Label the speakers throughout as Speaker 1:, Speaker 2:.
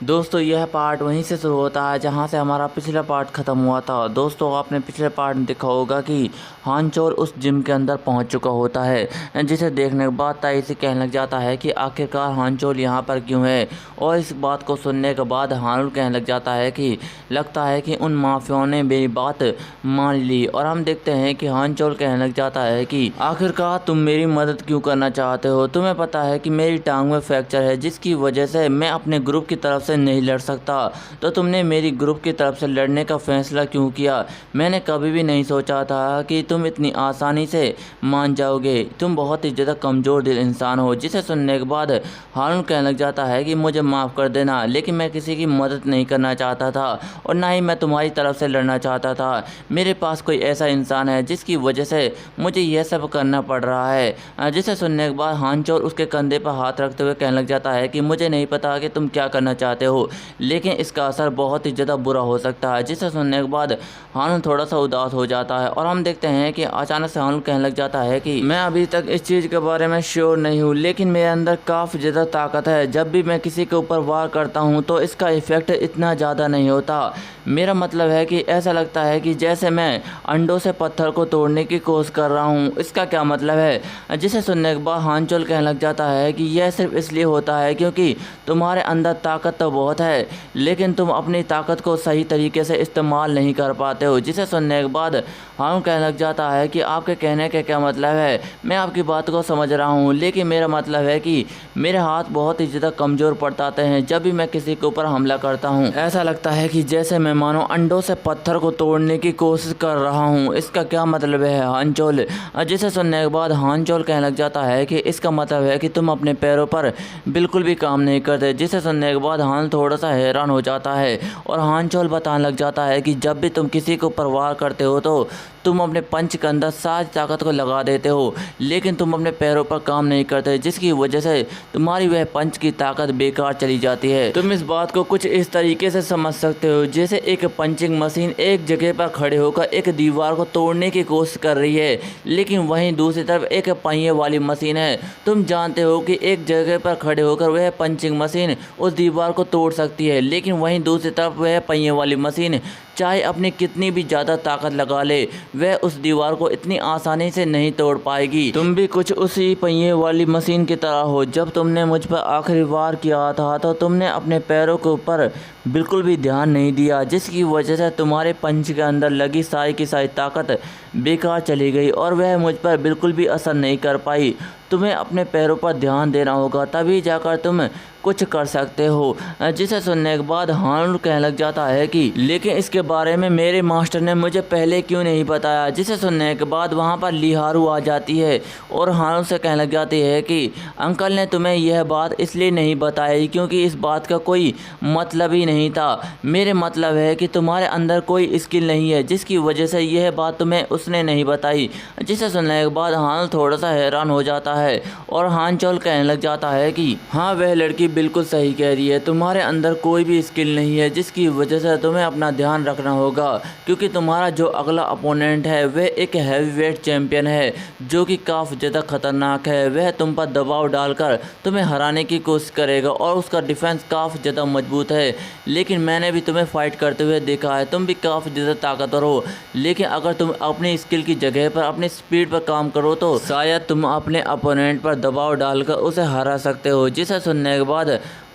Speaker 1: दोस्तों यह पार्ट वहीं से शुरू होता है जहां से हमारा पिछला पार्ट ख़त्म हुआ था। दोस्तों आपने पिछले पार्ट में देखा होगा कि हान चोल उस जिम के अंदर पहुंच चुका होता है, जिसे देखने के बाद ताई से कहने लग जाता है कि आखिरकार हान चोल यहां पर क्यों है। और इस बात को सुनने के बाद हानुल कहने लग जाता है कि लगता है कि उन माफियाओं ने मेरी बात मान ली। और हम देखते हैं कि हान चोल कहने लग जाता है कि आखिरकार तुम मेरी मदद क्यों करना चाहते हो। तुम्हें पता है कि मेरी टांग में फ्रैक्चर है, जिसकी वजह से मैं अपने ग्रुप की तरफ से नहीं लड़ सकता। तो तुमने मेरी ग्रुप की तरफ से लड़ने का फैसला क्यों किया। मैंने कभी भी नहीं सोचा था कि तुम इतनी आसानी से मान जाओगे। तुम बहुत ही ज़्यादा कमज़ोर दिल इंसान हो। जिसे सुनने के बाद हारून कहने लग जाता है कि मुझे माफ़ कर देना, लेकिन मैं किसी की मदद नहीं करना चाहता था और ना ही मैं तुम्हारी तरफ से लड़ना चाहता था। मेरे पास कोई ऐसा इंसान है जिसकी वजह से मुझे यह सब करना पड़ रहा है। जिसे सुनने के बाद हान चोल उसके कंधे पर हाथ रखते हुए कहने लग जाता है कि मुझे नहीं पता कि तुम क्या करना चाहते हो, लेकिन इसका असर बहुत ही ज़्यादा बुरा हो सकता है। जिसे सुनने के बाद हानुल थोड़ा सा उदास हो जाता है और हम देखते हैं कि अचानक से हानुल कहने लग जाता है कि मैं अभी तक इस चीज़ के बारे में श्योर नहीं हूँ, लेकिन मेरे अंदर काफ़ी ज़्यादा ताकत है। जब भी मैं किसी के ऊपर वार करता हूँ तो इसका इफ़ेक्ट इतना ज़्यादा नहीं होता। मेरा मतलब है कि ऐसा लगता है कि जैसे मैं अंडों से पत्थर को तोड़ने की कोशिश कर रहा हूँ। इसका क्या मतलब है। जिसे सुनने के बाद हान चोल कहने लग जाता है कि यह सिर्फ इसलिए होता है क्योंकि तुम्हारे अंदर ताकत तो बहुत है, लेकिन तुम अपनी ताकत को सही तरीके से इस्तेमाल नहीं कर पाते हो। जिसे सुनने के बाद हारून कहने लग जाता है कि आपके कहने का क्या मतलब है। मैं आपकी बात को समझ रहा हूँ, लेकिन मेरा मतलब है कि मेरे हाथ बहुत ही ज़्यादा कमज़ोर पड़ जाते हैं जब भी मैं किसी के ऊपर हमला करता हूँ। ऐसा लगता है कि जैसे मैं मानो अंडों से पत्थर को तोड़ने की कोशिश कर रहा हूँ। इसका क्या मतलब है हान चोल। जिसे सुनने के बाद हान चोल कहने लग जाता है कि इसका मतलब है कि तुम अपने पैरों पर बिल्कुल भी काम नहीं करते। जिसे सुनने के बाद हान थोड़ा सा हैरान हो जाता है और हान चोल बताने लग जाता है कि जब भी तुम किसी को प्रवाह करते हो तो तुम अपने पंच के अंदर सारी ताकत को लगा देते हो, लेकिन तुम अपने पैरों पर काम नहीं करते, जिसकी वजह से तुम्हारी वह पंच की ताकत बेकार चली जाती है। तुम इस बात को कुछ इस तरीके से समझ सकते हो जैसे एक पंचिंग मशीन एक जगह पर खड़े होकर एक दीवार को तोड़ने की कोशिश कर रही है, लेकिन वहीं दूसरी तरफ एक पहिए वाली मशीन है। तुम जानते हो कि एक जगह पर खड़े होकर वह पंचिंग मशीन उस दीवार को तोड़ सकती है, लेकिन वहीं दूसरी तरफ वह पहिए वाली मशीन चाहे अपनी कितनी भी ज़्यादा ताकत लगा ले, वह उस दीवार को इतनी आसानी से नहीं तोड़ पाएगी। तुम भी कुछ उसी पहिए वाली मशीन की तरह हो। जब तुमने मुझ पर आखिरी वार किया था तो तुमने अपने पैरों के ऊपर बिल्कुल भी ध्यान नहीं दिया, जिसकी वजह से तुम्हारे पंच के अंदर लगी सारी की सारी ताकत बेकार चली गई और वह मुझ पर बिल्कुल भी असर नहीं कर पाई। तुम्हें अपने पैरों पर ध्यान देना होगा, तभी जाकर तुम कुछ कर सकते हो। जिसे सुनने के बाद हानुल कहने लग जाता है कि लेकिन इसके बारे में मेरे मास्टर ने मुझे पहले क्यों नहीं बताया। जिसे सुनने के बाद वहाँ पर लिहारू आ जाती है और हानुल से कहने लग जाती है कि अंकल ने तुम्हें यह बात इसलिए नहीं बताई क्योंकि इस बात का कोई मतलब ही नहीं था। मेरे मतलब है कि तुम्हारे अंदर कोई स्किल नहीं है, जिसकी वजह से यह बात तुम्हें उसने नहीं बताई। जिसे सुनने के बाद हानुल थोड़ा सा हैरान हो जाता है और हान चोल कहने लग जाता है कि हाँ, वह लड़की बिल्कुल सही कह रही है। तुम्हारे अंदर कोई भी स्किल नहीं है, जिसकी वजह से तुम्हें अपना ध्यान रखना होगा क्योंकि तुम्हारा जो अगला अपोनेंट है वह एक हैवीवेट चैंपियन है जो कि काफ़ी ज़्यादा खतरनाक है। वह तुम पर दबाव डालकर तुम्हें हराने की कोशिश करेगा और उसका डिफेंस काफ़ी ज़्यादा मजबूत है, लेकिन मैंने भी तुम्हें फाइट करते हुए देखा है। तुम भी काफ़ी ज़्यादा ताकतवर हो, लेकिन अगर तुम अपनी स्किल की जगह पर अपनी स्पीड पर काम करो तो शायद तुम अपने अपोनेंट पर दबाव डालकर उसे हरा सकते हो। जिसे सुनने के बाद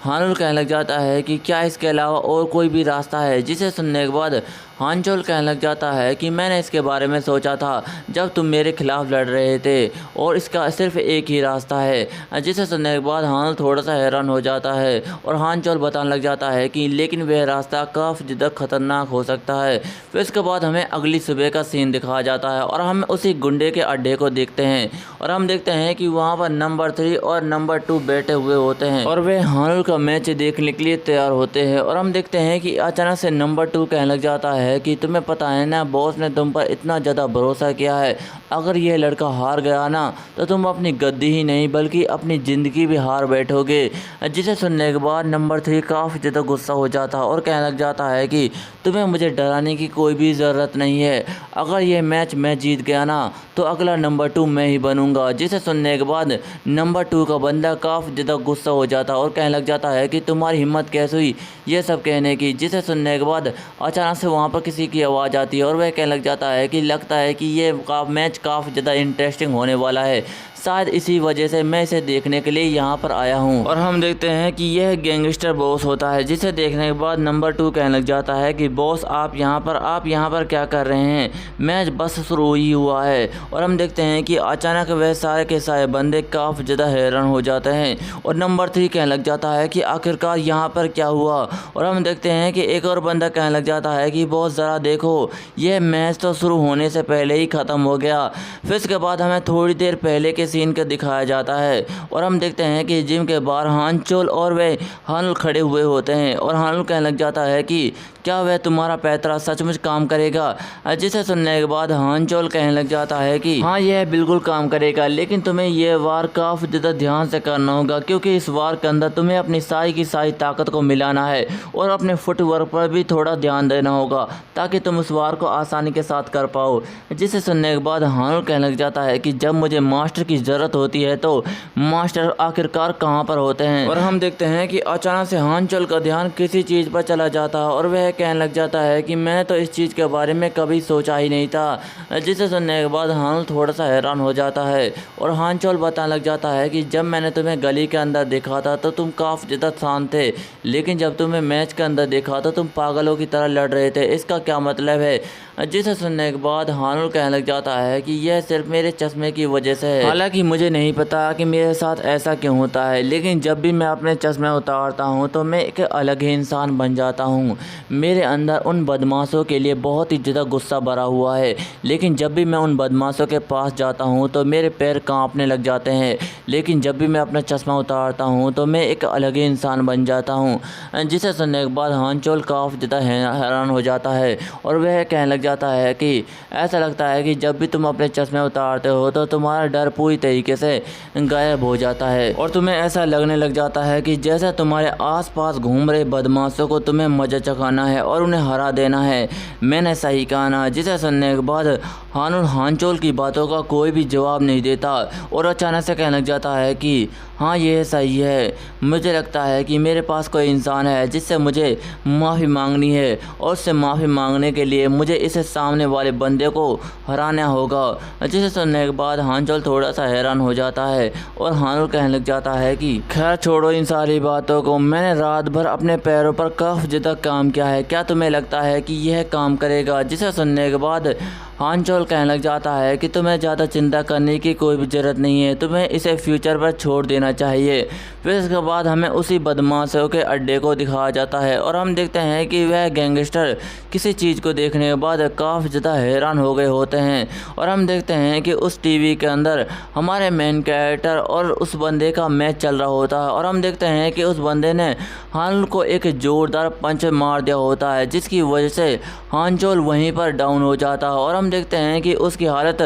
Speaker 1: हानुल कहने लग जाता है कि क्या इसके अलावा और कोई भी रास्ता है। जिसे सुनने के बाद हान चोल कहने लग जाता है कि मैंने इसके बारे में सोचा था जब तुम मेरे खिलाफ लड़ रहे थे और इसका सिर्फ एक ही रास्ता है। जिसे सुनने के बाद हानुल थोड़ा सा हैरान हो जाता है और हान चोल बताने लग जाता है कि लेकिन वह रास्ता काफ़ी ज़्यादा खतरनाक हो सकता है। फिर इसके बाद हमें अगली सुबह का सीन दिखाया जाता है और हम उसी गुंडे के अड्डे को देखते हैं और हम देखते हैं कि वहाँ पर नंबर 3 और नंबर 2 बैठे हुए होते हैं और वे हानुल का मैच देखने के लिए तैयार होते हैं। और हम देखते हैं कि अचानक से नंबर 2 कहने लग जाता है है कि तुम्हें पता है ना, बॉस ने तुम पर इतना ज़्यादा भरोसा किया है, अगर यह लड़का हार गया ना तो तुम अपनी गद्दी ही नहीं बल्कि अपनी ज़िंदगी भी हार बैठोगे। जिसे सुनने के बाद नंबर 3 काफ़ी ज़्यादा गुस्सा हो जाता है और कहने लग जाता है कि तुम्हें मुझे डराने की कोई भी ज़रूरत नहीं है, अगर ये मैच मैं जीत गया ना तो अगला नंबर 2 मैं ही बनूंगा। जिसे सुनने के बाद नंबर 2 का बंदा काफ़ी ज़्यादा गुस्सा हो जाता है और कहने लग जाता है कि तुम्हारी हिम्मत कैसे हुई ये सब कहने की। जिसे सुनने के बाद अचानक से वहाँ पर किसी की आवाज़ आती है और वह कहने लग जाता है कि लगता है कि ये मैच काफ़ी ज़्यादा इंटरेस्टिंग होने वाला है, शायद इसी वजह से मैं इसे देखने के लिए यहाँ पर आया हूँ। और हम देखते हैं कि यह गैंगस्टर बॉस होता है, जिसे देखने के बाद नंबर 2 कहने लग जाता है कि बॉस आप यहाँ पर क्या कर रहे हैं, मैच बस शुरू ही हुआ है। और हम देखते हैं कि अचानक वह सारे के सारे बंदे काफ़ी ज़्यादा हैरान हो जाते हैं और नंबर 3 कहने लग जाता है कि आखिरकार यहाँ पर क्या हुआ। और हम देखते हैं कि एक और बंदा कहने लग जाता है कि बॉस ज़रा देखो, यह मैच तो शुरू होने से पहले ही ख़त्म हो गया। फिर इसके बाद हमें थोड़ी देर पहले के सीन का दिखाया जाता है और हम देखते हैं कि जिम के बाहर हानचोल और वे हानुल खड़े हुए होते हैं और हानुल कहने लग जाता है कि क्या वह तुम्हारा पैतरा सचमुच काम करेगा। जिसे सुनने के बाद हानचोल कहने लग जाता है कि हाँ, यह बिल्कुल काम करेगा, लेकिन तुम्हें यह वार काफ़ी ज़्यादा ध्यान से करना होगा क्योंकि इस वार के अंदर तुम्हें अपनी सारी की सारी ताकत को मिलाना है और अपने फुटवर्क पर भी थोड़ा ध्यान देना होगा ताकि तुम उस वार को आसानी के साथ कर पाओ। जिसे सुनने के बाद हानुल कहने लग जाता है कि जब मुझे मास्टर की ज़रूरत होती है तो मास्टर आखिरकार कहाँ पर होते हैं। और हम देखते हैं कि अचानक से हानचोल का ध्यान किसी चीज़ पर चला जाता है और वह कहने लग जाता है कि मैंने तो इस चीज़ के बारे में कभी सोचा ही नहीं था। जिसे सुनने के बाद हानुल थोड़ा सा हैरान हो जाता है और हानचोल बताने लग जाता है कि जब मैंने तुम्हें गली के अंदर देखा था तो तुम काफ़ी ज़्यादा शांत थे, लेकिन जब तुम्हें मैच के अंदर देखा तो तुम पागलों की तरह लड़ रहे थे, इसका क्या मतलब है। जिसे सुनने के बाद हानुल कहने लग जाता है कि यह सिर्फ मेरे चश्मे की वजह से है, हालांकि मुझे नहीं पता कि मेरे साथ ऐसा क्यों होता है, लेकिन जब भी मैं अपने चश्मे उतारता हूँ तो मैं एक अलग ही इंसान बन जाता हूँ। मेरे अंदर उन बदमाशों के लिए बहुत ही ज़्यादा गुस्सा भरा हुआ है, लेकिन जब भी मैं उन बदमाशों के पास जाता हूँ तो मेरे पैर कांपने लग जाते हैं, लेकिन जब भी मैं अपना चश्मा उतारता हूँ तो मैं एक अलग ही इंसान बन जाता हूँ। जिसे सुनने के बाद हानचोल काफ़ी ज़्यादा हैरान हो जाता है और वह कहने लग जाता है कि ऐसा लगता है कि जब भी तुम अपने चश्मे उतारते हो तो तुम्हारा डर पूरी तरीके से गायब हो जाता है और तुम्हें ऐसा लगने लग जाता है कि जैसे तुम्हारे आसपास घूम रहे बदमाशों को तुम्हें मजा चखाना है और उन्हें हरा देना है। मैंने सही कहा ना। जिसे सुनने के बाद हानुल हानचोल की बातों का कोई भी जवाब नहीं देता और अचानक से कहने लग जाता है कि हाँ, ये सही है, मुझे लगता है कि मेरे पास कोई इंसान है जिससे मुझे माफ़ी मांगनी है और उससे माफ़ी मांगने के लिए मुझे इसे सामने वाले बंदे को हराना होगा। जिसे सुनने के बाद हानचोल थोड़ा सा हैरान हो जाता है और हानुल कहने लग जाता है कि खैर छोड़ो इन सारी बातों को, मैंने रात भर अपने पैरों पर काफ़ी ज़्यादा काम किया है, क्या तुम्हें लगता है कि यह काम करेगा। जिसे सुनने के बाद हानचोल कहने लग जाता है कि तुम्हें ज़्यादा चिंता करने की कोई भी ज़रूरत नहीं है, तुम्हें इसे फ्यूचर पर छोड़ देना चाहिए। फिर इसके बाद हमें उसी बदमाशों के अड्डे को दिखाया जाता है और हम देखते हैं कि वह गैंगस्टर किसी चीज़ को देखने के बाद काफ़ी ज़्यादा हैरान हो गए होते हैं और हम देखते हैं कि उस टीवी के अंदर हमारे मेन कैरेक्टर और उस बंदे का मैच चल रहा होता है और हम देखते हैं कि उस बंदे ने हानुल को एक ज़ोरदार पंच मार दिया होता है, जिसकी वजह से हानचोल वहीं पर डाउन हो जाता है और हम देखते हैं कि उसकी हालत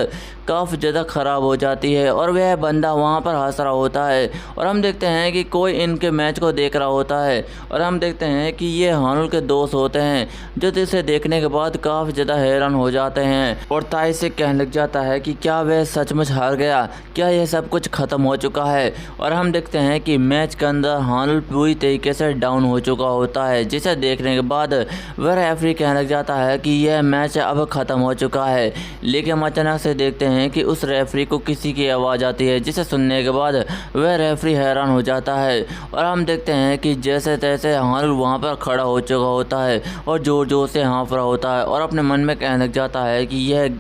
Speaker 1: काफ़ी ज़्यादा ख़राब हो जाती है और वह बंदा वहाँ पर हंस रहा होता है और हम देखते हैं कि कोई इनके मैच को देख रहा होता है और हम देखते हैं कि ये हानुल के दोस्त होते हैं जो इसे देखने के बाद काफ़ी ज़्यादा हैरान हो जाते हैं और ताई से कहने लग जाता है कि क्या वह सचमुच हार गया, क्या यह सब कुछ ख़त्म हो चुका है। और हम देखते हैं कि मैच के अंदर हानुल पूरी तरीके से डाउन हो चुका होता है, जिसे देखने के बाद वह रेफरी कहने लग जाता है कि यह मैच अब ख़त्म हो चुका है। लेकिन हम अचानक से देखते हैं कि उस रेफरी को किसी की आवाज़ आती है, जिसे सुनने के बाद वह रेफरी हैरान हो जाता है और हम देखते हैं कि जैसे तैसे हानुल वहाँ पर खड़ा हो चुका होता है और ज़ोर ज़ोर से हाँफ रहा होता है और अपने मन में कहने लग जाता है कि यह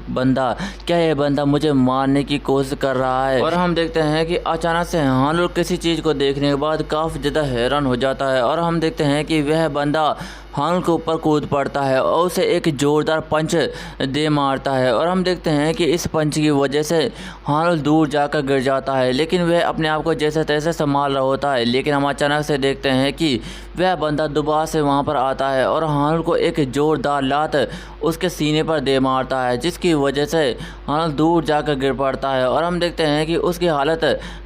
Speaker 1: बंदा मुझे मारने की कोशिश कर रहा है। और हम देखते हैं कि अचानक से हानुल किसी चीज़ को देखने के बाद काफ़ी ज़्यादा हैरान हो जाता है और हम देखते हैं कि वह बंदा हानुल के ऊपर कूद पड़ता है और उसे एक जोरदार पंच दे मारता है। और हम देखते हैं कि इस पंच की वजह से हानुल दूर जाकर गिर जाता है, लेकिन वह अपने आप को जैसे तैसे संभाल रहा होता है। लेकिन हम अचानक से देखते हैं कि वह बंदा दोबारा से वहां पर आता है और हानुल को एक जोरदार लात उसके सीने पर दे मारता है, जिसकी वजह से हानुल दूर जाकर गिर पड़ता है। और हम देखते हैं कि उसकी हालत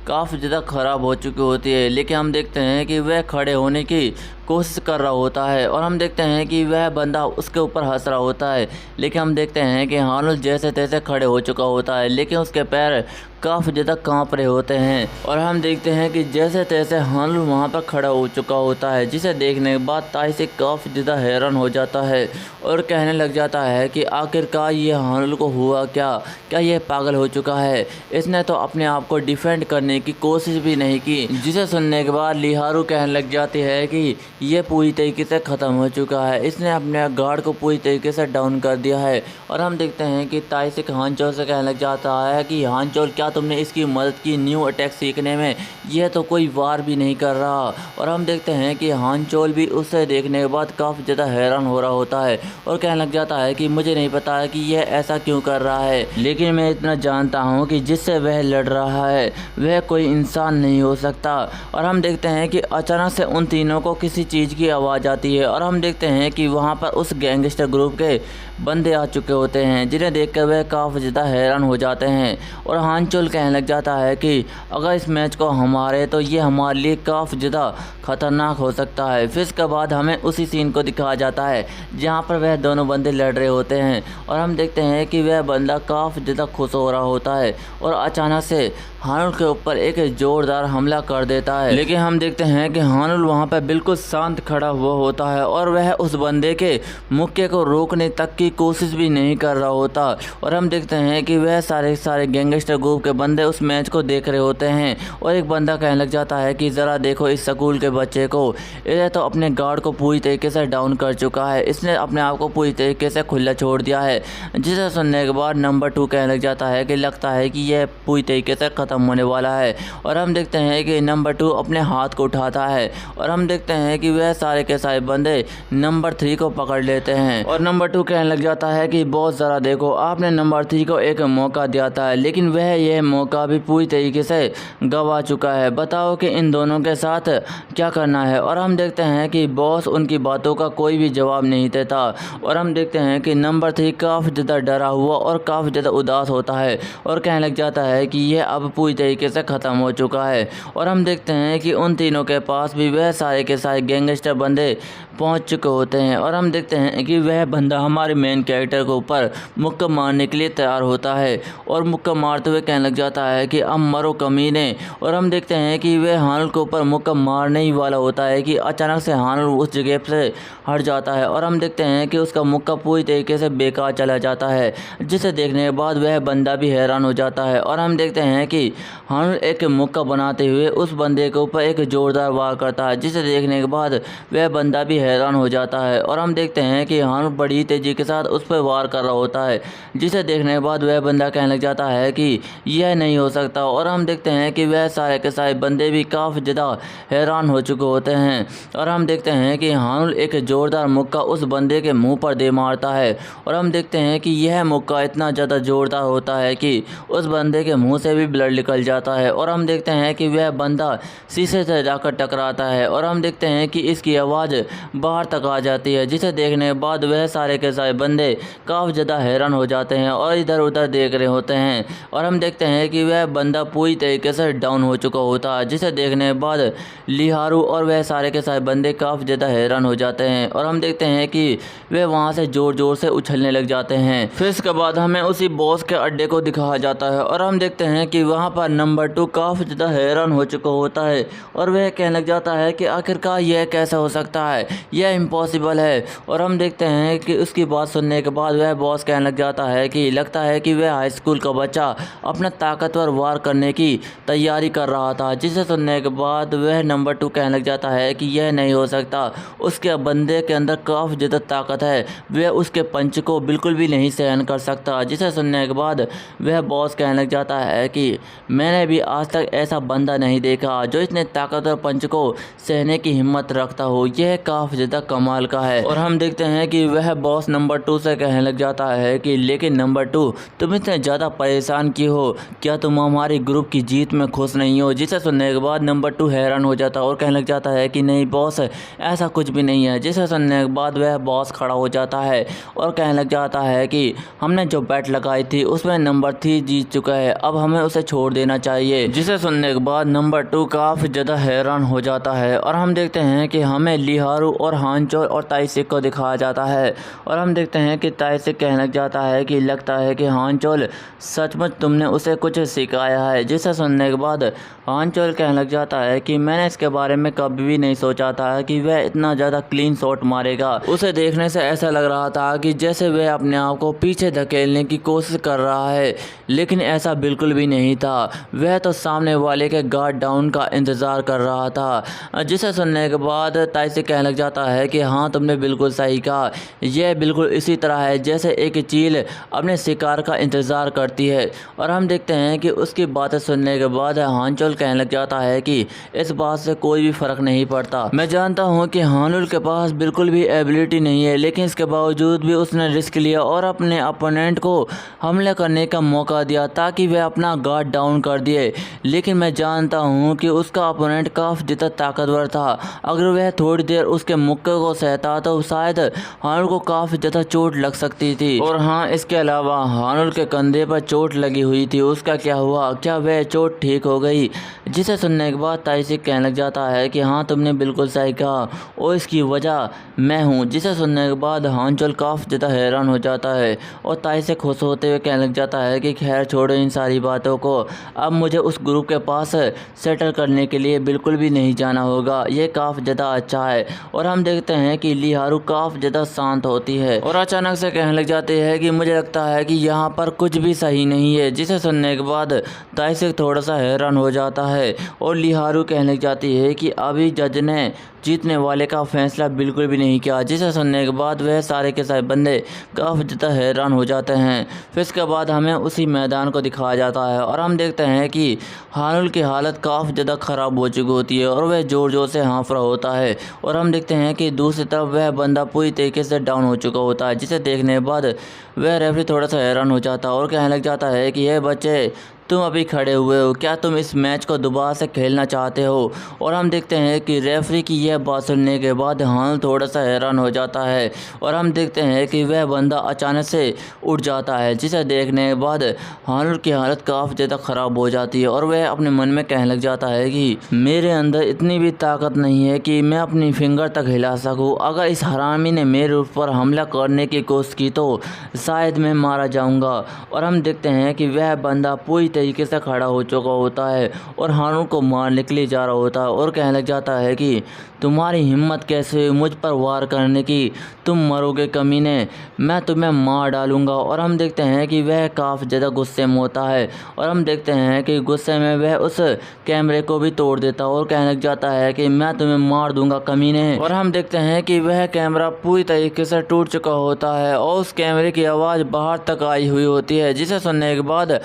Speaker 1: काफ़ी ज़्यादा ख़राब हो चुकी होती है, लेकिन हम देखते हैं कि वह खड़े होने की कोशिश कर रहा होता है। और हम देखते हैं कि वह बंदा उसके ऊपर हंस रहा होता है, लेकिन हम देखते हैं कि हानुल जैसे तैसे खड़े हो चुका होता है, लेकिन उसके पैर काफ़ी ज़्यादा कांप रहे होते हैं। और हम देखते हैं कि जैसे तैसे हानुल वहाँ पर खड़ा हो चुका होता है, जिसे देखने के बाद ताइसी काफ़ी ज़्यादा हैरान हो जाता है और कहने लग जाता है कि आखिरकार ये हानुल को हुआ क्या ये पागल हो चुका है? इसने तो अपने आप को डिफेंड करने की कोशिश भी नहीं की। जिसे सुनने के बाद लिहारू कहने लग जाती है कि ये पूरी तरीके से ख़त्म हो चुका है, इसने अपने गार्ड को पूरी तरीके से डाउन कर दिया है। और हम देखते हैं कि ताइसिक हानचोल से कहने लग जाता है कि हानचोल, क्या तुमने इसकी मदद की न्यू अटैक सीखने में? यह तो कोई वार भी नहीं कर रहा। और हम देखते हैं कि हानचोल भी उसे देखने के बाद काफ़ी ज़्यादा हैरान हो रहा होता है और कहने लग जाता है कि मुझे नहीं पता है कि यह ऐसा क्यों कर रहा है, लेकिन मैं इतना जानता हूँ कि जिससे वह लड़ रहा है वह कोई इंसान नहीं हो सकता। और हम देखते हैं कि अचानक से उन तीनों को किसी चीज़ की आवाज़ आती है और हम देखते हैं कि वहाँ पर उस गैंगस्टर ग्रुप के बंदे आ चुके होते हैं, जिन्हें देखकर वह काफ़ी ज़्यादा हैरान हो जाते हैं। और हानचोल कहने लग जाता है कि अगर इस मैच को हम हारे तो ये हमारे लिए काफ़ी ज़्यादा ख़तरनाक हो सकता है। फिर इसके बाद हमें उसी सीन को दिखाया जाता है जहाँ पर वह दोनों बंदे लड़ रहे होते हैं और हम देखते हैं कि वह बंदा काफ़ी ज़्यादा खुश हो रहा होता है और अचानक से हानुल के ऊपर एक जोरदार हमला कर देता है। लेकिन हम देखते हैं कि हानुल वहाँ पर बिल्कुल शांत खड़ा हुआ होता है और वह उस बंदे के मुक्के को रोकने तक की कोशिश भी नहीं कर रहा होता। और हम देखते हैं कि वह सारे गैंगस्टर ग्रुप के बंदे उस मैच को देख रहे होते हैं और एक बंदा कहने लग जाता है कि ज़रा देखो इस स्कूल के बच्चे को, यह तो अपने गार्ड को पूरी तरीके से डाउन कर चुका है, इसने अपने आप को पूरी तरीके से खुला छोड़ दिया है। जिसे सुनने के बाद नंबर 2 कहने लग जाता है कि लगता है कि यह पूरी तरीके से ख़त्म होने वाला है। और हम देखते हैं कि नंबर 2 अपने हाथ को उठाता है और हम देखते हैं कि वह सारे के सारे बंदे नंबर 3 को पकड़ लेते हैं। और नंबर 2 कहने लग जाता है कि बॉस ज़रा देखो, आपने नंबर 3 को एक मौका दिया था, लेकिन वह यह मौका भी पूरी तरीके से गंवा चुका है। बताओ कि इन दोनों के साथ क्या करना है। और हम देखते हैं कि बॉस उनकी बातों का कोई भी जवाब नहीं देता और हम देखते हैं कि नंबर 3 काफ़ी ज़्यादा डरा हुआ और काफ़ी ज़्यादा उदास होता है और कहने लग जाता है कि यह अब पूरी तरीके से ख़त्म हो चुका है। और हम देखते हैं कि उन तीनों के पास भी वह सारे के सारे गैंगस्टर बंदे पहुंच चुके होते हैं और हम देखते हैं कि वह बंदा हमारे मेन कैरेक्टर के ऊपर मुक्का मारने के लिए तैयार होता है और मुक्का मारते हुए कहने लग जाता है कि अब मरो कमीने। और हम देखते हैं कि वह हानुल के ऊपर मुक्का मारने ही वाला होता है कि अचानक से हानुल उस जगह से हट जाता है और हम देखते हैं कि उसका मुक्का पूरी तरीके से बेकार चला जाता है, जिसे देखने के बाद वह बंदा भी हैरान हो जाता है। और हम देखते हैं कि हानुल एक मुक्का बनाते हुए उस बंदे के ऊपर एक जोरदार वार करता है, जिसे देखने के बाद वह बंदा भी हैरान हो जाता है। और हम देखते हैं कि हानुल बड़ी तेज़ी के साथ उस पर वार कर रहा होता है, जिसे देखने के बाद वह बंदा कहने लग जाता है कि यह नहीं हो सकता। और हम देखते हैं कि वह सारे के सारे बंदे भी काफ़ी ज़्यादा हैरान हो चुके होते हैं और हम देखते हैं कि हानुल एक जोरदार मुक्का उस बंदे के मुंह पर दे मारता है और हम देखते हैं कि यह मुक्का इतना ज़्यादा जोरदार होता है कि उस बंदे के मुंह से भी ब्लड निकल जाता है। और हम देखते हैं कि वह बंदा शीशे से जाकर टकराता है और हम देखते हैं कि इसकी आवाज़ बाहर तक आ जाती है, जिसे देखने के बाद वह सारे के सारे बंदे काफ़ी ज़्यादा हैरान हो जाते हैं और इधर उधर देख रहे होते हैं। और हम देखते हैं कि वह बंदा पूरी तरीके से डाउन हो चुका होता है, जिसे देखने के बाद लिहारू और वह सारे के सारे बंदे काफ़ी ज़्यादा हैरान हो जाते हैं और हम देखते हैं कि वे वहाँ से ज़ोर ज़ोर से उछलने लग जाते हैं। फिर इसके बाद हमें उसी बॉस के अड्डे को दिखाया जाता है और हम देखते हैं कि वहाँ पर नंबर 2 काफ़ी ज़्यादा हैरान हो चुका होता है और वह कहने लग जाता है कि आखिरकार यह कैसा हो सकता है, यह इम्पॉसिबल है। और हम देखते हैं कि उसकी बात सुनने के बाद वह बॉस कहने लग जाता है कि लगता है कि वह हाई स्कूल का बच्चा अपना अपना ताकतवर वार करने की तैयारी कर रहा था, जिसे सुनने के बाद वह नंबर 2 कहने लग जाता है कि यह नहीं हो सकता, उसके बंदे के अंदर काफ़ी ज़्यादा ताकत है, वह उसके पंच को बिल्कुल भी नहीं सहन कर सकता। जिसे सुनने के बाद वह बॉस कहने लग जाता है कि मैंने भी आज तक ऐसा बंदा नहीं देखा जो इतने ताकतवर पंच को सहने की हिम्मत रखता हो, यह काफ़ी ज़्यादा कमाल का है। और हम देखते हैं कि वह बॉस नंबर 2 से कहने लग जाता है कि लेकिन नंबर 2, तुम इतने ज़्यादा परेशान क्यों हो, क्या तुम हमारी ग्रुप की जीत में खुश नहीं हो? जिसे सुनने के बाद नंबर 2 हैरान हो जाता है और कहने लग जाता है कि नहीं बॉस, ऐसा कुछ भी नहीं है। जिसे सुनने के बाद वह बॉस खड़ा हो जाता है और कहने लग जाता है कि हमने जो बैट लगाई थी उसमें नंबर 3 जीत चुका है, अब हमें उसे छोड़ देना चाहिए। जिसे सुनने के बाद नंबर 2 काफ़ी ज़्यादा हैरान हो जाता है और हम देखते हैं कि हमें लीहारू और हानचोल और ताइसिक को दिखाया जाता है और हम देखते हैं कि ताइसिक कहने लग जाता है कि लगता है कि हानचोल सचमुच तुमने उसे कुछ सिखाया है। जिसे सुनने के बाद हानचोल कहने लग जाता है कि मैंने इसके बारे में कभी भी नहीं सोचा था कि वह इतना ज़्यादा क्लीन शॉट मारेगा। उसे देखने से ऐसा लग रहा था कि जैसे वह अपने आप को पीछे धकेलने की कोशिश कर रहा है, लेकिन ऐसा बिल्कुल भी नहीं था। वह तो सामने वाले के गार्ड डाउन का इंतज़ार कर रहा था। जिसे सुनने के बाद ताइसिक कहने लग जाता है कि हाँ तुमने बिल्कुल सही कहा, यह बिल्कुल इसी तरह है जैसे एक चील अपने शिकार का इंतज़ार करती है। और हम देखते हैं कि उसकी बातें सुनने के बाद हानचोल कहने लग जाता है कि इस बात से कोई भी फ़र्क नहीं पड़ता। मैं जानता हूँ कि हानुल के पास बिल्कुल भी एबिलिटी नहीं है, लेकिन इसके बावजूद भी उसने रिस्क लिया और अपने अपोनेंट को हमले करने का मौका दिया ताकि वह अपना गार्ड डाउन कर दिए। लेकिन मैं जानता हूँ कि उसका अपोनेंट काफ़ी ज़्यादा ताकतवर था, अगर वह थोड़ी देर उसके मुक्के को सहता तो शायद हानुल को काफ़ी ज़्यादा चोट लग सकती थी। और हाँ, इसके अलावा हानुल के कंधे पर चोट लगी हुई थी, उसका क्या हुआ, क्या वह चोट ठीक हो गई? जिसे सुनने के बाद ताइसिक कहने लग जाता है कि हाँ तुमने बिल्कुल सही कहा और इसकी वजह मैं हूँ। जिसे सुनने के बाद हानचोल काफ़ी ज़्यादा हैरान हो जाता है और ताइसिक खुश होते हुए कहने लग जाता है कि खैर छोड़ो इन सारी बातों को, अब मुझे उस ग्रुप के पास सेटल करने के लिए बिल्कुल भी नहीं जाना होगा, ये काफ़ी ज़्यादा अच्छा है। और हम देखते हैं कि लीहारू काफ़ी ज़्यादा शांत होती है और अचानक से कहने लग जाती है कि मुझे लगता है कि यहाँ पर कुछ भी सही नहीं है। जिसे सुनने के बाद ताइसिक थोड़ा सा हैरान हो जाता है और लीहारू कहने लग जाती है कि अभी जज ने जीतने वाले का फैसला बिल्कुल भी नहीं किया। जिसे सुनने के बाद वह सारे के सारे बंदे काफ़ी ज़्यादा हैरान हो जाते हैं। फिर इसके बाद हमें उसी मैदान को दिखाया जाता है और हम देखते हैं कि हानुल की हालत काफ़ी ज़्यादा ख़राब हो चुकी होती है और वह ज़ोर ज़ोर से हाँफ रहा होता है और हम देखते हैं कि दूसरी तरफ वह बंदा पूरी तरीके से डाउन हो चुका होता है। जिसे देखने के बाद वह रेफरी थोड़ा सा हैरान हो जाता है और कहने लग जाता है कि ये बच्चे तुम अभी खड़े हुए हो, क्या तुम इस मैच को दोबारा से खेलना चाहते हो? और हम देखते हैं कि रेफरी की यह बात सुनने के बाद हानुल थोड़ा सा हैरान हो जाता है और हम देखते हैं कि वह बंदा अचानक से उठ जाता है। जिसे देखने के बाद हानुल की हालत काफ़ी ज़्यादा ख़राब हो जाती है और वह अपने मन में कहने लग जाता है कि मेरे अंदर इतनी भी ताकत नहीं है कि मैं अपनी फिंगर तक हिला सकूँ। अगर इस हरामी ने मेरे ऊपर हमला करने की कोशिश की तो शायद मैं मारा जाऊँगा। और हम देखते हैं कि वह बंदा पूरी तरीके से खड़ा हो चुका होता है और हानुल को मारने के लिए जा रहा होता है और कहने लग जाता है कि तुम्हारी हिम्मत कैसे हुई मुझ पर वार करने की, तुम मरोगे कमीने, मैं तुम्हें मार डालूंगा। और हम देखते हैं कि वह काफ़ी ज़्यादा गुस्से में होता है और हम देखते हैं कि गुस्से में वह उस कैमरे को भी तोड़ देता है और कहने लग जाता है कि मैं तुम्हें मार दूंगा कमीने। और हम देखते हैं कि वह कैमरा पूरी तरीके से टूट चुका होता है और उस कैमरे की आवाज़ बाहर तक आई हुई होती है। जिसे सुनने के बाद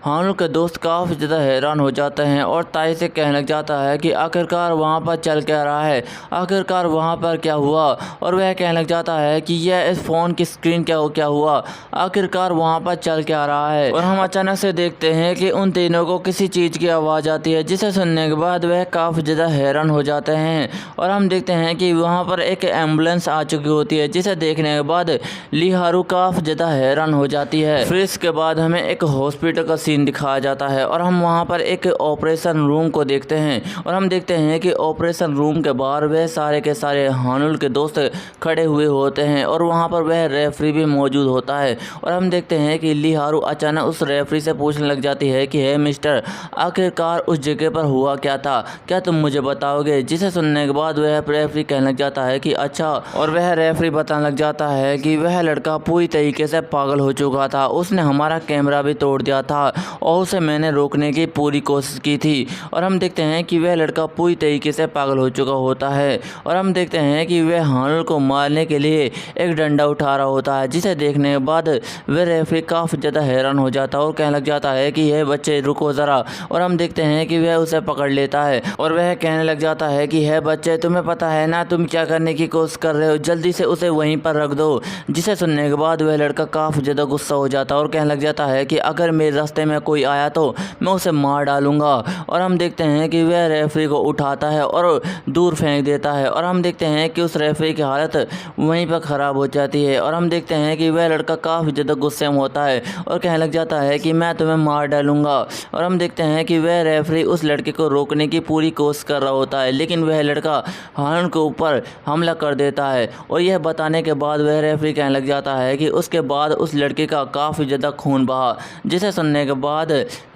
Speaker 1: हानुल के दोस्त काफ़ी ज़्यादा हैरान हो जाते हैं और ताई से कहने लग जाता है कि आखिरकार वहाँ पर चल क्या रहा है, आखिरकार वहाँ पर क्या हुआ। और वह कहने लग जाता है कि यह इस फ़ोन की स्क्रीन क्या हुआ, आखिरकार वहाँ पर चल क्या रहा है। और हम अचानक से देखते हैं कि उन तीनों को किसी चीज़ की आवाज़ आती है, जिसे सुनने के बाद वह काफ़ी ज़्यादा हैरान हो जाते हैं। और हम देखते हैं कि वहाँ पर एक एम्बुलेंस आ चुकी होती है, जिसे देखने के बाद लीहारू काफ़ी ज़्यादा हैरान हो जाती है। फिर इसके बाद हमें एक हॉस्पिटल का सीन दिखाया जाता है और हम वहां पर एक ऑपरेशन रूम को देखते हैं और हम देखते हैं कि ऑपरेशन रूम के बाहर वह सारे के सारे हानुल के दोस्त खड़े हुए होते हैं और वहां पर वह रेफरी भी मौजूद होता है। और हम देखते हैं कि लीहारू अचानक उस रेफरी से पूछने लग जाती है कि हे मिस्टर, आखिरकार उस जगह पर हुआ क्या था, क्या तुम मुझे बताओगे। जिसे सुनने के बाद वह रेफरी कहने लग जाता है कि अच्छा। और वह रेफरी बताने लग जाता है कि वह लड़का पूरी तरीके से पागल हो चुका था, उसने हमारा कैमरा भी तोड़ दिया था और उसे मैंने रोकने की पूरी कोशिश की थी। और हम देखते हैं कि वह लड़का पूरी तरीके से पागल हो चुका होता है और हम देखते हैं कि वह हानुल को मारने के लिए एक डंडा उठा रहा होता है, जिसे देखने के बाद वह रेफरी काफ़ी ज़्यादा हैरान हो जाता है और कहने लग जाता है कि यह बच्चे रुको ज़रा। और हम देखते हैं कि वह उसे पकड़ लेता है और वह कहने लग जाता है कि है बच्चे, तुम्हें पता है ना तुम क्या करने की कोशिश कर रहे हो, जल्दी से उसे वहीं पर रख दो। जिसे सुनने के बाद वह लड़का काफ़ी ज़्यादा गुस्सा हो जाता है और कहने लग जाता है कि अगर मेरे रास्ते में कोई आया तो मैं उसे मार डालूंगा। और हम देखते हैं कि वह रेफरी को उठाता है और दूर फेंक देता है और हम देखते हैं कि उस रेफरी की हालत वहीं पर ख़राब हो जाती है। और हम देखते हैं कि वह लड़का काफ़ी ज़्यादा गुस्से में होता है और कहने लग जाता है कि मैं तुम्हें मार डालूंगा। और हम देखते हैं कि वह रेफरी उस लड़के को रोकने की पूरी कोशिश कर रहा होता है, लेकिन वह लड़का हानुल के ऊपर हमला कर देता है। और यह बताने के बाद वह रेफरी कहने लग जाता है कि उसके बाद उस लड़के का काफ़ी ज़्यादा खून बहा, जिसे सुनने के बाद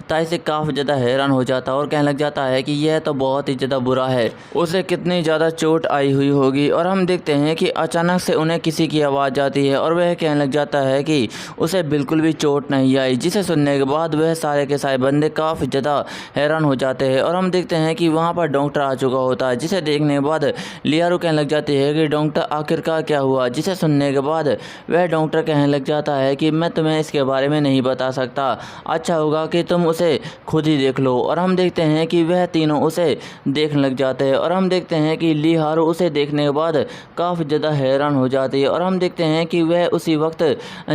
Speaker 1: ताइसिक काफ़ी ज़्यादा हैरान हो जाता है और कहने लग जाता है कि यह तो बहुत ही ज़्यादा बुरा है, उसे कितनी ज़्यादा चोट आई हुई होगी। और हम देखते हैं कि अचानक से उन्हें किसी की आवाज़ आती है और वह कहने लग जाता है कि उसे बिल्कुल भी चोट नहीं आई, जिसे सुनने के बाद वह सारे के सारे बंदे काफ़ी ज़्यादा हैरान हो जाते हैं। और हम देखते हैं कि वहाँ पर डॉक्टर आ चुका होता है, जिसे देखने के बाद लियारू कहने लग जाती है कि डॉक्टर आखिरकार क्या हुआ। जिसे सुनने के बाद वह डॉक्टर कहने लग जाता है कि मैं तुम्हें इसके बारे में नहीं बता सकता, अच्छा होगा कि तुम उसे खुद ही देख लो। और हम देखते हैं कि वह तीनों उसे देखने लग जाते हैं और हम देखते हैं कि लिहारू उसे देखने के बाद काफ़ी ज़्यादा हैरान हो जाती है और हम देखते हैं कि वह उसी वक्त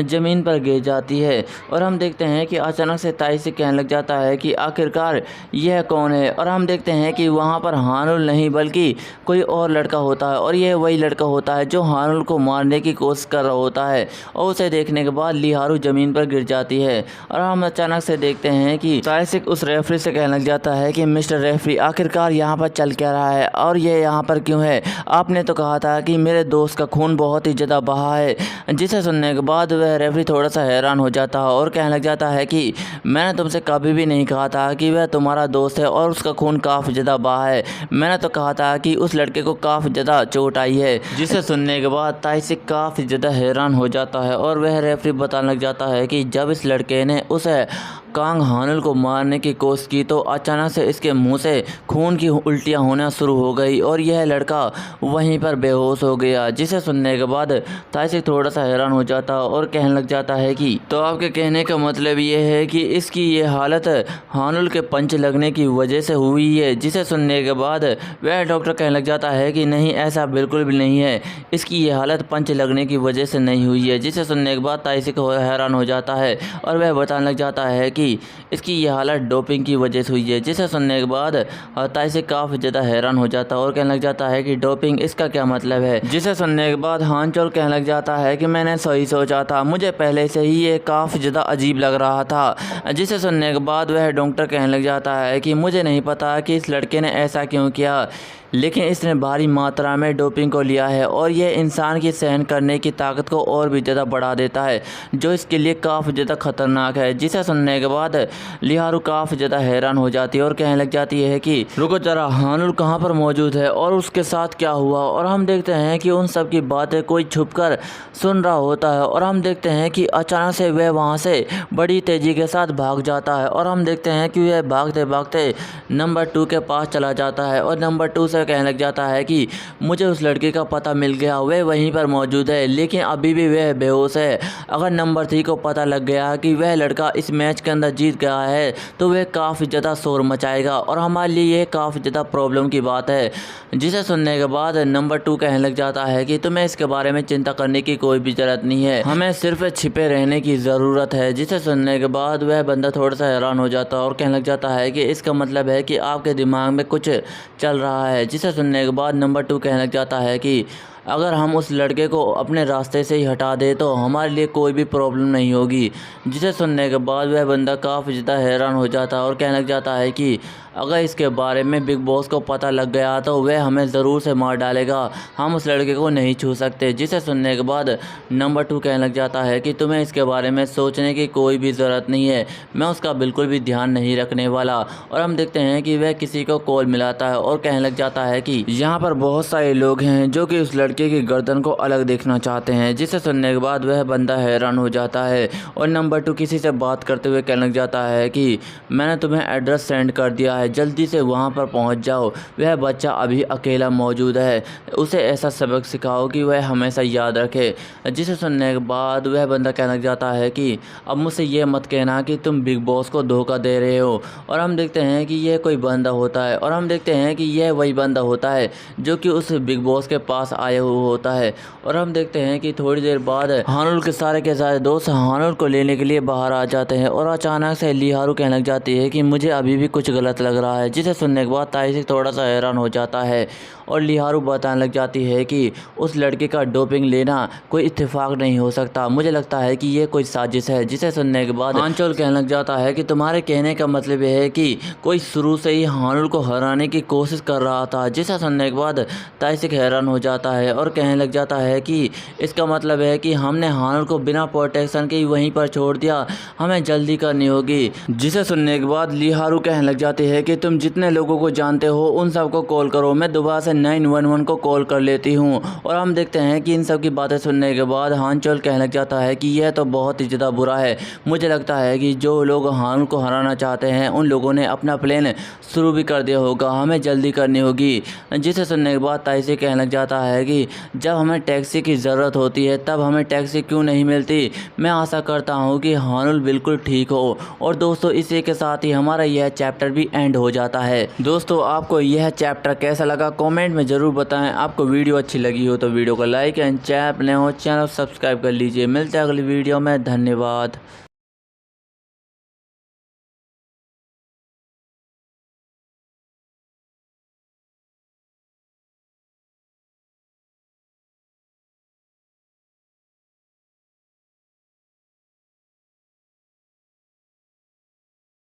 Speaker 1: ज़मीन पर गिर जाती है। और हम देखते हैं कि अचानक से ताइसिक कहने लग जाता है कि आखिरकार यह कौन है। और हम देखते हैं कि वहाँ पर हानुल नहीं बल्कि कोई और लड़का होता है और यह वही लड़का होता है जो हानुल को मारने की कोशिश कर रहा होता है। और उसे देखने के बाद लिहारू ज़मीन पर गिर जाती है और हम अचानक से देखते हैं कि ताइसिक उस रेफरी से कहने लग जाता है कि मिस्टर रेफरी, आखिरकार यहाँ पर चल क्या रहा है और ये यहाँ पर क्यों है? आपने तो कहा था कि मेरे दोस्त का खून बहुत ही ज़्यादा बहा है। जिसे सुनने के बाद वह रेफरी थोड़ा सा हैरान हो जाता है और कहने लग जाता है कि मैंने तुमसे कभी भी नहीं कहा था कि वह तुम्हारा दोस्त है और उसका खून काफ़ी ज़्यादा बहा है। मैंने तो कहा था कि उस लड़के को काफ़ी ज़्यादा चोट आई है। जिसे सुनने के बाद ताइसिक काफ़ी ज़्यादा हैरान हो जाता है और वह रेफरी बताने लग जाता है कि जब इस लड़के ने उसे कांग हानुल को मारने की कोशिश की तो अचानक से इसके मुंह से खून की उल्टियां होना शुरू हो गई और यह लड़का वहीं पर बेहोश हो गया। जिसे सुनने के बाद ताइसिक थोड़ा सा हैरान हो जाता और कहने लग जाता है कि तो आपके कहने का मतलब ये है कि इसकी ये हालत हानुल के पंच लगने की वजह से हुई है। जिसे सुनने के बाद वह डॉक्टर कहने लग जाता है कि नहीं, ऐसा बिल्कुल भी नहीं है, इसकी ये हालत पंच लगने की वजह से नहीं हुई है। जिसे सुनने के बाद ताइसिक हैरान हो जाता है और वह बताने लग जाता है कि इसकी ये हालत डोपिंग की वजह से हुई है। जिसे सुनने के बाद ताइसिक काफ़ी ज़्यादा हैरान हो जाता है और कहने लग जाता है कि डोपिंग, इसका क्या मतलब है। जिसे सुनने के बाद हानचोल कहने लग जाता है कि मैंने सही सोचा था, मुझे पहले से ही ये काफ़ी ज़्यादा अजीब लग रहा था। जिसे सुनने के बाद वह डॉक्टर कहने लग जाता है कि मुझे नहीं पता कि इस लड़के ने ऐसा क्यों किया, लेकिन इसने भारी मात्रा में डोपिंग को लिया है और यह इंसान की सहन करने की ताकत को और भी ज़्यादा बढ़ा देता है, जो इसके लिए काफ़ी ज़्यादा खतरनाक है। जिसे सुनने के बाद लिहारू काफ़ी ज़्यादा हैरान हो जाती है और कहने लग जाती है कि रुको जरा, हानुल कहाँ पर मौजूद है और उसके साथ क्या हुआ। और हम देखते हैं कि उन सब की बातें कोई छुपकर सुन रहा होता है और हम देखते हैं कि अचानक से वह वहाँ से बड़ी तेज़ी के साथ भाग जाता है और हम देखते हैं कि वह भागते भागते नंबर 2 के पास चला जाता है और नंबर 2 से कहने लग जाता है कि मुझे उस लड़के का पता मिल गया, वह वहीं पर मौजूद है, लेकिन अभी भी वह बेहोश है। अगर नंबर 3 को पता लग गया कि वह लड़का इस मैच के अंदर जीत गया है तो वह काफ़ी ज़्यादा शोर मचाएगा और हमारे लिए ये काफ़ी ज़्यादा प्रॉब्लम की बात है। जिसे सुनने के बाद नंबर 2 कहने लग जाता है कि तुम्हें इसके बारे में चिंता करने की कोई भी ज़रूरत नहीं है, हमें सिर्फ छिपे रहने की ज़रूरत है। जिसे सुनने के बाद वह बंदा थोड़ा सा हैरान हो जाता है और कहने लग जाता है कि इसका मतलब है कि आपके दिमाग में कुछ चल रहा है। जिसे सुनने के बाद नंबर 2 कहने लग जाता है कि अगर हम उस लड़के को अपने रास्ते से ही हटा दें तो हमारे लिए कोई भी प्रॉब्लम नहीं होगी। जिसे सुनने के बाद वह बंदा काफ़ी ज़्यादा हैरान हो जाता है और कहने लग जाता है कि अगर इसके बारे में बिग बॉस को पता लग गया तो वह हमें ज़रूर से मार डालेगा, हम उस लड़के को नहीं छू सकते। जिसे सुनने के बाद नंबर 2 कहने लग जाता है कि तुम्हें इसके बारे में सोचने की कोई भी ज़रूरत नहीं है, मैं उसका बिल्कुल भी ध्यान नहीं रखने वाला। और हम देखते हैं कि वह किसी को कॉल मिलाता है और कहने लग जाता है कि यहाँ पर बहुत सारे लोग हैं जो कि उस लड़के की गर्दन को अलग देखना चाहते हैं, जिसे सुनने के बाद वह बंदा हैरान हो जाता है। और नंबर 2 किसी से बात करते हुए कहने लग जाता है कि मैंने तुम्हें एड्रेस सेंड कर दिया है, जल्दी से वहाँ पर पहुँच जाओ। वह बच्चा अभी अकेला मौजूद है, उसे ऐसा सबक सिखाओ कि वह हमेशा याद रखे। जिसे सुनने के बाद वह बंदा कहने लग जाता है कि अब मुझसे ये मत कहना कि तुम बिग बॉस को धोखा दे रहे हो। और हम देखते हैं कि यह कोई बंदा होता है, और हम देखते हैं कि यह वही बंदा होता है जो कि उस बिग बॉस के पास आया हुआ होता है। और हम देखते हैं कि थोड़ी देर बाद हानुल के सारे दोस्त हानुल को लेने के लिए बाहर आ जाते हैं। और अचानक से लीहारू कहने लग जाती है कि मुझे अभी भी कुछ गलत लग रहा है। जिसे सुनने के बाद ताइसिक थोड़ा सा हैरान हो जाता है और लीहारू बताने लग जाती है कि उस लड़के का डोपिंग लेना कोई इत्तेफाक नहीं हो सकता, मुझे लगता है कि ये कोई साजिश है। जिसे सुनने के बाद हानचोल कहने लग जाता है कि तुम्हारे कहने का मतलब यह है कि कोई शुरू से ही हानुल को हराने की कोशिश कर रहा था। जिसे सुनने के बाद ताइसिक हैरान हो जाता है और कहने लग जाता है कि इसका मतलब है कि हमने हानुल को बिना प्रोटेक्शन के वहीं पर छोड़ दिया, हमें जल्दी करनी होगी। जिसे सुनने के बाद लीहारू कहने लग जाती है कि तुम जितने लोगों को जानते हो उन सबको कॉल करो, मैं दोबारा से 911 को कॉल कर लेती हूँ। और हम देखते हैं कि इन सब की बातें सुनने के बाद हानचोल कहने लग जाता है कि यह तो बहुत ही ज़्यादा बुरा है, मुझे लगता है कि जो लोग हानुल को हराना चाहते हैं उन लोगों ने अपना प्लान शुरू भी कर दिया होगा, हमें जल्दी करनी होगी। जिसे सुनने के बाद ताइसिक कहने लग जाता है कि जब हमें टैक्सी की ज़रूरत होती है तब हमें टैक्सी क्यों नहीं मिलती। मैं आशा करता हूँ कि हानुल बिल्कुल ठीक हो। और दोस्तों इसी के साथ ही हमारा यह चैप्टर भी एंड हो जाता है। दोस्तों आपको यह चैप्टर कैसा लगा कमेंट में ज़रूर बताएं। आपको वीडियो अच्छी लगी हो तो वीडियो को लाइक एंड चैनल नए हो चैनल सब्सक्राइब कर लीजिए। मिलते हैं अगली वीडियो में, धन्यवाद।